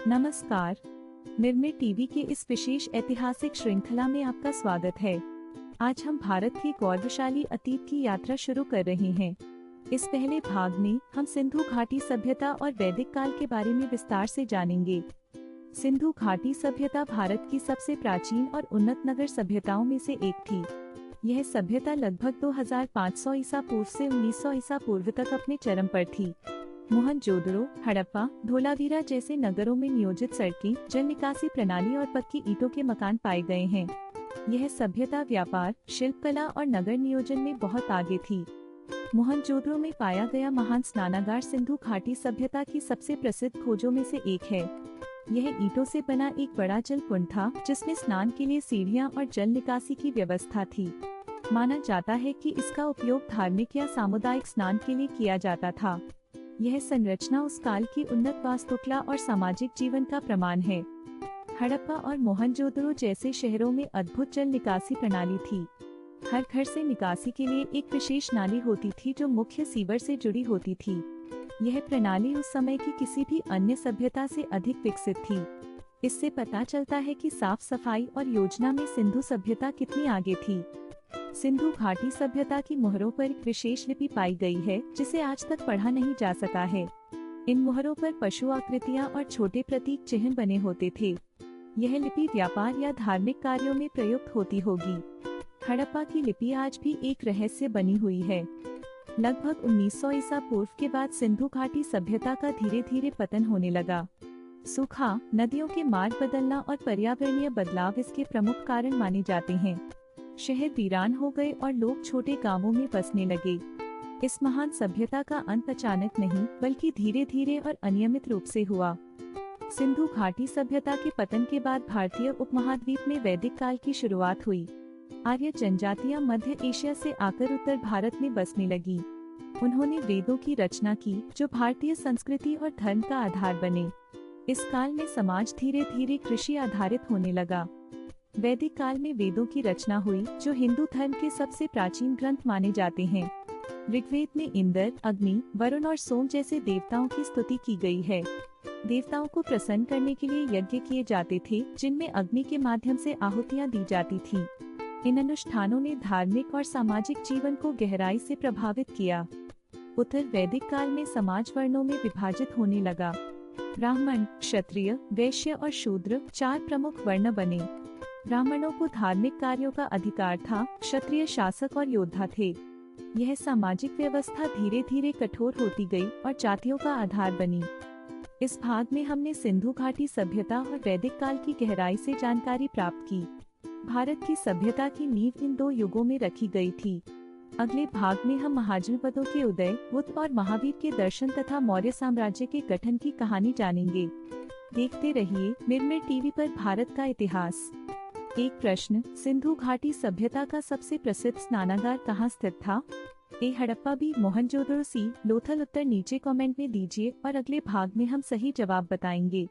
नमस्कार। मिरमिर टीवी के इस विशेष ऐतिहासिक श्रृंखला में आपका स्वागत है। आज हम भारत के गौरवशाली अतीत की यात्रा शुरू कर रहे हैं। इस पहले भाग में हम सिंधु घाटी सभ्यता और वैदिक काल के बारे में विस्तार से जानेंगे। सिंधु घाटी सभ्यता भारत की सबसे प्राचीन और उन्नत नगर सभ्यताओं में से एक थी। यह सभ्यता लगभग 2500 ईसा पूर्व से 1900 ईसा पूर्व तक अपने चरम पर थी। मोहनजोदड़ो, हड़प्पा, धोलावीरा जैसे नगरों में नियोजित सड़कें, जल निकासी प्रणाली और पक्की ईंटों के मकान पाए गए हैं। यह सभ्यता व्यापार, शिल्पकला और नगर नियोजन में बहुत आगे थी। मोहनजोदड़ो में पाया गया महान स्नानागार सिंधु घाटी सभ्यता की सबसे प्रसिद्ध खोजों में से एक है। यह ईंटों से बना एक बड़ा जल कुंड था, जिसमें स्नान के लिए सीढ़ियां और जल निकासी की व्यवस्था थी। माना जाता है कि इसका उपयोग धार्मिक या सामुदायिक स्नान के लिए किया जाता था। यह संरचना उस काल की उन्नत वास्तुकला और सामाजिक जीवन का प्रमाण है। हड़प्पा और मोहनजोदड़ो जैसे शहरों में अद्भुत जल निकासी प्रणाली थी। हर घर से निकासी के लिए एक विशेष नाली होती थी जो मुख्य सीवर से जुड़ी होती थी। यह प्रणाली उस समय की किसी भी अन्य सभ्यता से अधिक विकसित थी। इससे पता चलता है कि साफ सफाई और योजना में सिंधु सभ्यता कितनी आगे थी। सिंधु घाटी सभ्यता की मोहरों पर एक विशेष लिपि पाई गई है, जिसे आज तक पढ़ा नहीं जा सका है। इन मोहरों पर पशु आकृतियां और छोटे प्रतीक चिन्ह बने होते थे। यह लिपि व्यापार या धार्मिक कार्यों में प्रयुक्त होती होगी। हड़प्पा की लिपि आज भी एक रहस्य बनी हुई है। लगभग 1900 ईसा पूर्व के बाद सिंधु घाटी सभ्यता का धीरे धीरे पतन होने लगा। सूखा, नदियों के मार्ग बदलना और पर्यावरणीय बदलाव इसके प्रमुख कारण माने जाते हैं। शहर वीरान हो गए और लोग छोटे गांवों में बसने लगे। इस महान सभ्यता का अंत अचानक नहीं, बल्कि धीरे धीरे और अनियमित रूप से हुआ। सिंधु घाटी सभ्यता के पतन के बाद भारतीय उपमहाद्वीप में वैदिक काल की शुरुआत हुई। आर्य जनजातियां मध्य एशिया से आकर उत्तर भारत में बसने लगी। उन्होंने वेदों की रचना की, जो भारतीय संस्कृति और धर्म का आधार बने। इस काल में समाज धीरे धीरे कृषि आधारित होने लगा। वैदिक काल में वेदों की रचना हुई, जो हिंदू धर्म के सबसे प्राचीन ग्रंथ माने जाते हैं। ऋग्वेद में इंद्र, अग्नि, वरुण और सोम जैसे देवताओं की स्तुति की गई है। देवताओं को प्रसन्न करने के लिए यज्ञ किए जाते थे, जिनमें अग्नि के माध्यम से आहुतियां दी जाती थी। इन अनुष्ठानों ने धार्मिक और सामाजिक जीवन को गहराई से प्रभावित किया। उत्तर वैदिक काल में समाज वर्णों में विभाजित होने लगा। ब्राह्मण, क्षत्रिय, वैश्य और शूद्र 4 प्रमुख वर्ण बने। ब्राह्मणों को धार्मिक कार्यों का अधिकार था, क्षत्रिय शासक और योद्धा थे। यह सामाजिक व्यवस्था धीरे धीरे कठोर होती गई और जातियों का आधार बनी। इस भाग में हमने सिंधु घाटी सभ्यता और वैदिक काल की गहराई से जानकारी प्राप्त की। भारत की सभ्यता की नींव इन 2 युगों में रखी गई थी। अगले भाग में हम महाजनपदों के उदय, बुद्ध और महावीर के दर्शन तथा मौर्य साम्राज्य के गठन की कहानी जानेंगे। देखते रहिए मिरमिर टीवी पर भारत का इतिहास। एक प्रश्न, सिंधु घाटी सभ्यता का सबसे प्रसिद्ध स्नानागार कहाँ स्थित था? ए हड़प्पा, बी मोहनजोदड़ो, सी लोथल। उत्तर नीचे कमेंट में दीजिए और अगले भाग में हम सही जवाब बताएंगे।